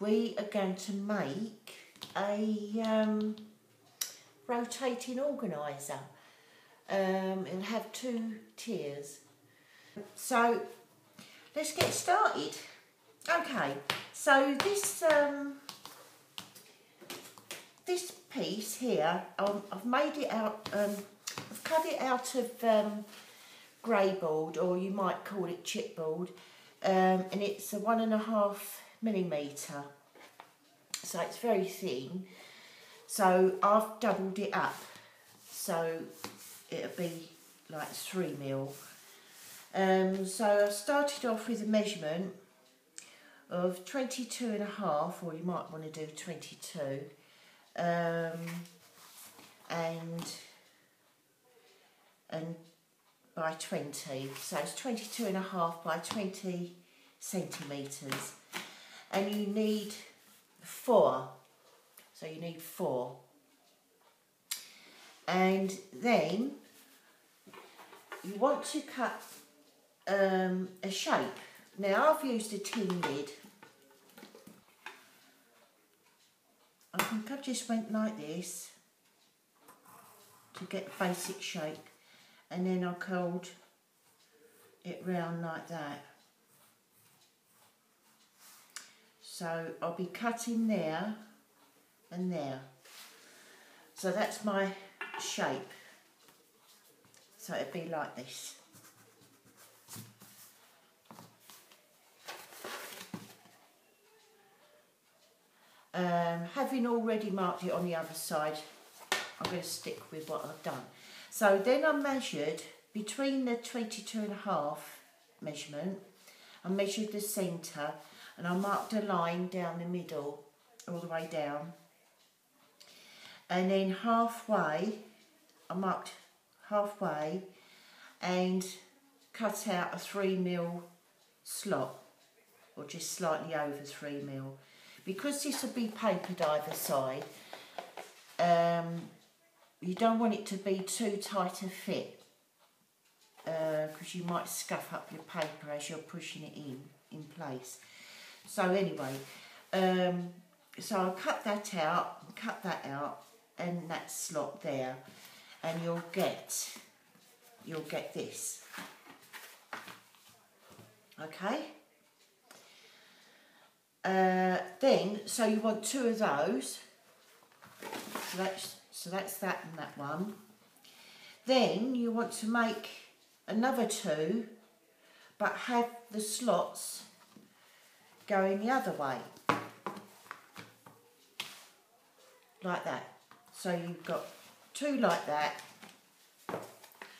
we are going to make a rotating organiser. It'll have 2 tiers. So let's get started. Okay, so this piece here, I've made it out, I've cut it out of grey board, or you might call it chipboard, and it's a 1.5mm, so it's very thin. So I've doubled it up, so it'll be like 3mm. So I started off with a measurement of 22.5, or you might want to do 22, and by 20, so it's 22.5 by 20 centimetres, and you need 4, so you need 4, and then you want to cut a shape. Now I've used a tin lid. I think I just went like this to get the basic shape, and then I curled it round like that. So I'll be cutting there and there. So that's my shape. So it'd be like this. Having already marked it on the other side, I'm going to stick with what I've done. So then I measured between the 22.5 measurement, I measured the centre, and I marked a line down the middle, all the way down. And then halfway, I marked halfway and cut out a 3mm slot, or just slightly over 3mm. Because this will be papered either side, you don't want it to be too tight a fit, because you might scuff up your paper as you're pushing it in place. So anyway, so I'll cut that out, and that slot there, and you'll get this. Okay. Then, so you want 2 of those. So that's that and that one. Then you want to make another 2, but have the slots going the other way, like that. So you've got 2 like that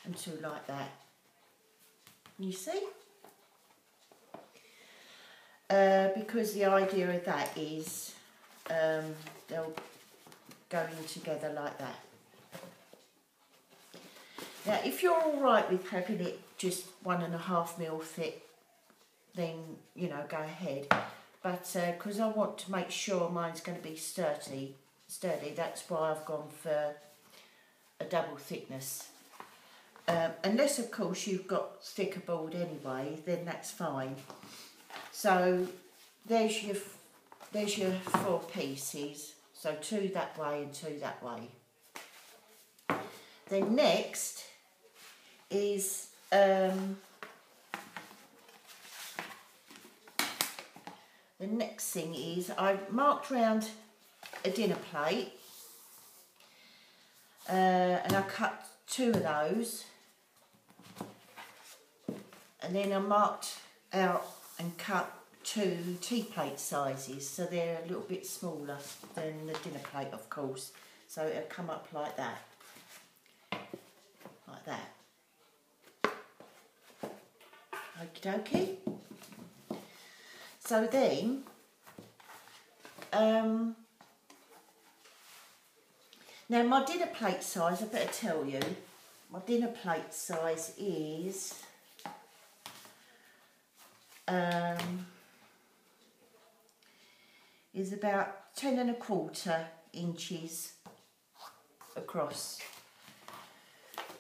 and 2 like that. You see? Because the idea of that is they'll go in together like that. Now, if you're all right with having it just 1.5mm thick, then, you know, go ahead. But because I want to make sure mine's going to be sturdy, that's why I've gone for a double thickness. Unless, of course, you've got thicker board anyway, then that's fine. So there's your 4 pieces. So 2 that way and 2 that way. Then next is the next thing is I marked round a dinner plate, and I cut 2 of those, and then I marked out and cut 2 tea plate sizes, so they're a little bit smaller than the dinner plate, of course. So it'll come up like that, like that. Okie dokie. So then, now my dinner plate size, I better tell you, my dinner plate size is about 10.25 inches across,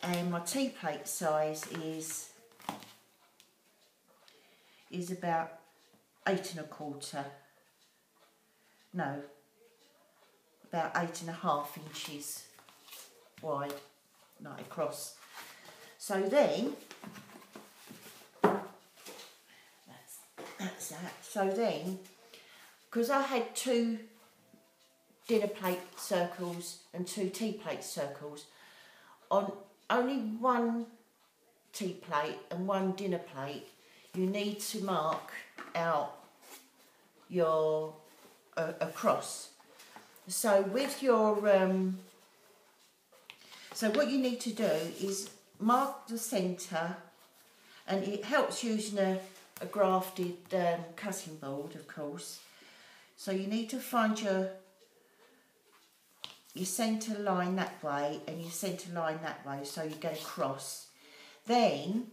and my tea plate size is about 8.25. no, about 8.5 inches wide, like across. So then, that's that. So then, because I had 2 dinner plate circles and 2 tea plate circles, on only 1 tea plate and 1 dinner plate, you need to mark out your a cross. So with your so what you need to do is mark the centre, and it helps using a grafted cutting board, of course. So you need to find your centre line that way and your centre line that way, so you get a cross. Then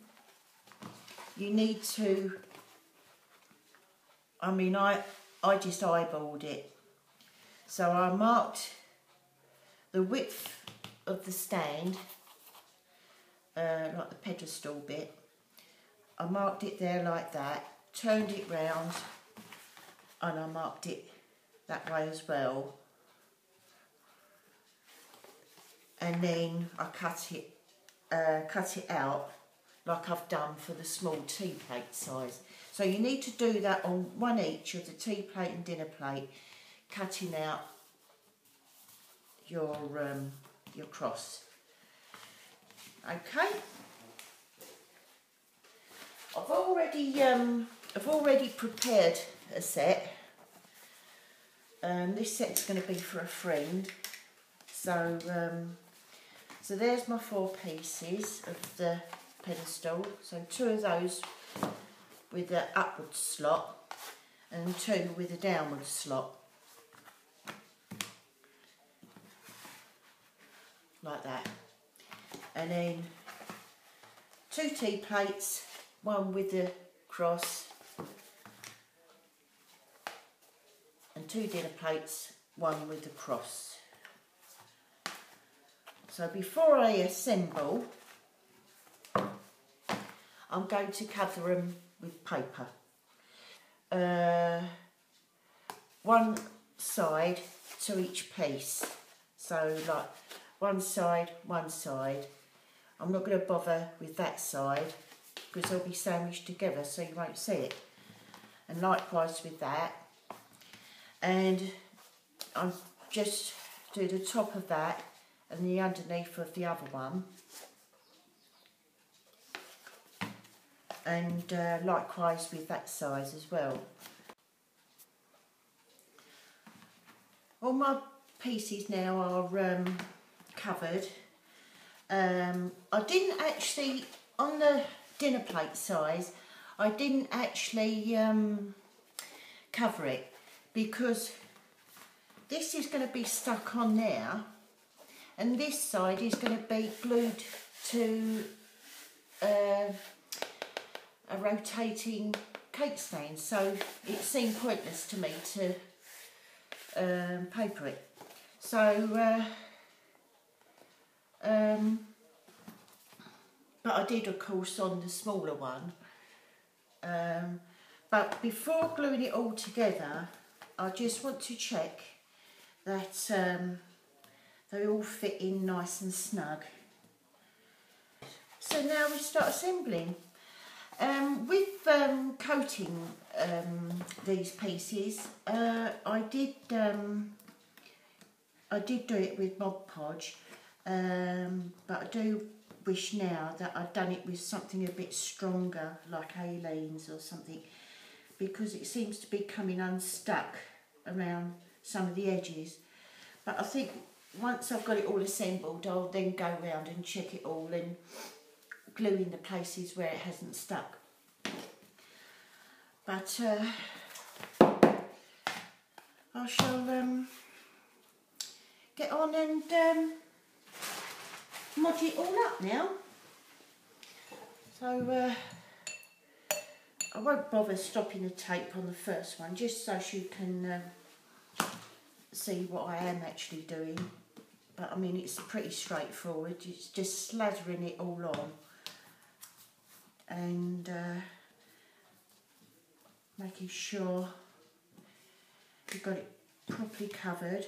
you need to, I mean, I just eyeballed it. So I marked the width of the stand, like the pedestal bit. I marked it there like that, turned it round, and I marked it that way as well. And then I cut it out like I've done for the small tea plate size. So you need to do that on 1 each of the tea plate and dinner plate, cutting out your cross. Okay. I've already prepared a set. This set's going to be for a friend. So so there's my 4 pieces of the pedestal. So 2 of those with the upward slot and 2 with a downward slot. Like that. And then 2 tea plates, 1 with the cross, and 2 dinner plates, 1 with the cross. So before I assemble, I'm going to cover them with paper. 1 side to each piece. So like one side. I'm not going to bother with that side because they'll be sandwiched together so you won't see it. And likewise with that. And I'll just do the top of that and the underneath of the other one. And likewise with that size as well. All my pieces now are covered. I didn't actually, on the dinner plate size, I didn't actually cover it because this is going to be stuck on there and this side is going to be glued to a rotating cake stand, so it seemed pointless to me to paper it. So but I did, of course, on the smaller one. But before gluing it all together, I just want to check that they all fit in nice and snug. So now we start assembling. With coating these pieces, I did do it with Mod Podge, but I do wish now that I'd done it with something a bit stronger, like Aleene's or something, because it seems to be coming unstuck around some of the edges. But I think once I've got it all assembled, I'll then go around and check it all and glue in the places where it hasn't stuck. But I shall get on and mod it all up now. So I won't bother stopping the tape on the first one, just so you can see what I am actually doing. But I mean, it's pretty straightforward. It's just slathering it all on and making sure you've got it properly covered.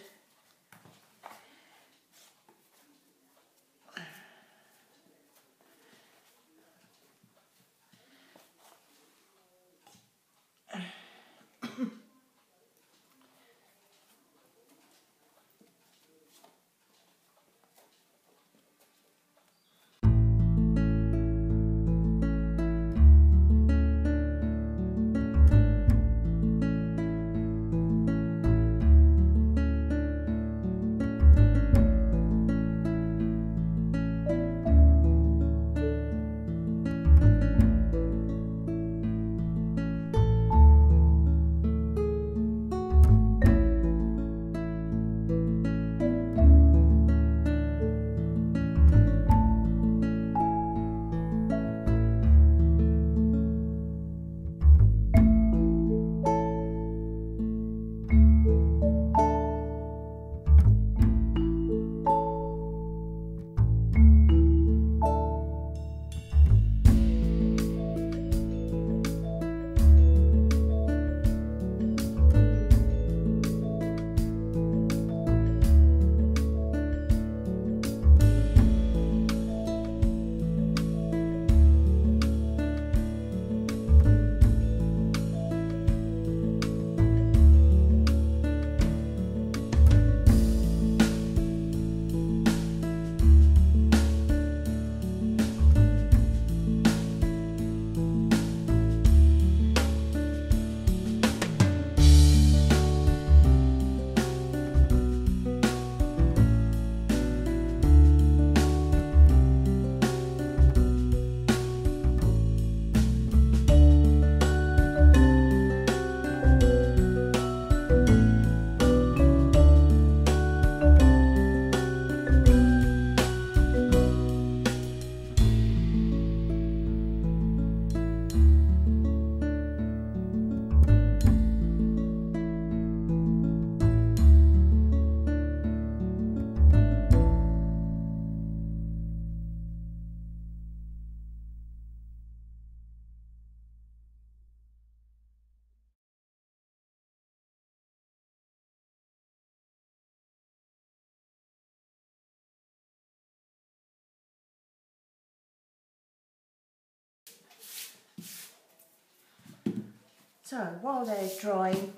So while they're drying,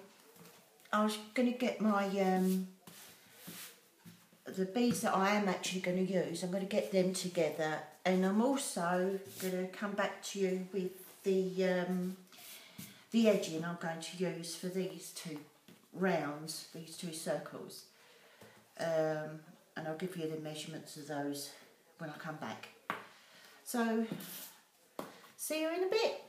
I was going to get my the beads that I am actually going to use. I'm going to get them together, and I'm also going to come back to you with the edging I'm going to use for these two rounds, these two circles, and I'll give you the measurements of those when I come back. So see you in a bit.